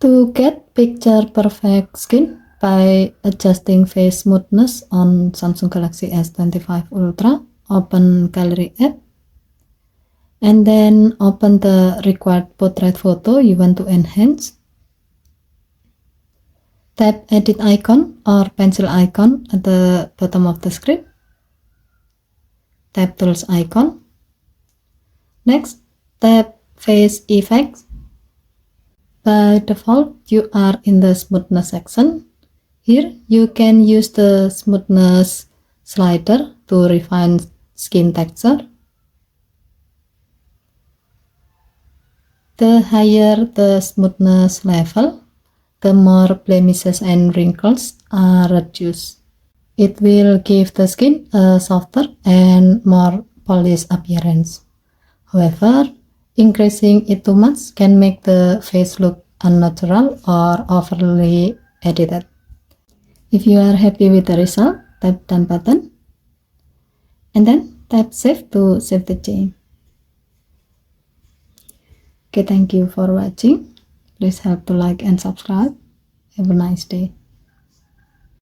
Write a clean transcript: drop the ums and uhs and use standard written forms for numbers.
To get picture perfect skin by adjusting face smoothness on Samsung Galaxy S25 Ultra, open Gallery app and then open the required portrait photo you want to enhance. Tap edit icon or pencil icon at the bottom of the screen. Tap tools icon. Next, tap face effects. By default, you are in the smoothness section. Here, you can use the smoothness slider to refine skin texture. The higher the smoothness level, the more blemishes and wrinkles are reduced. It will give the skin a softer and more polished appearance. However, increasing it too much can make the face look unnatural or overly edited. If you are happy with the result, tap done button and then tap save to save the change. Okay, thank you for watching. Please help to like and subscribe. Have a nice day.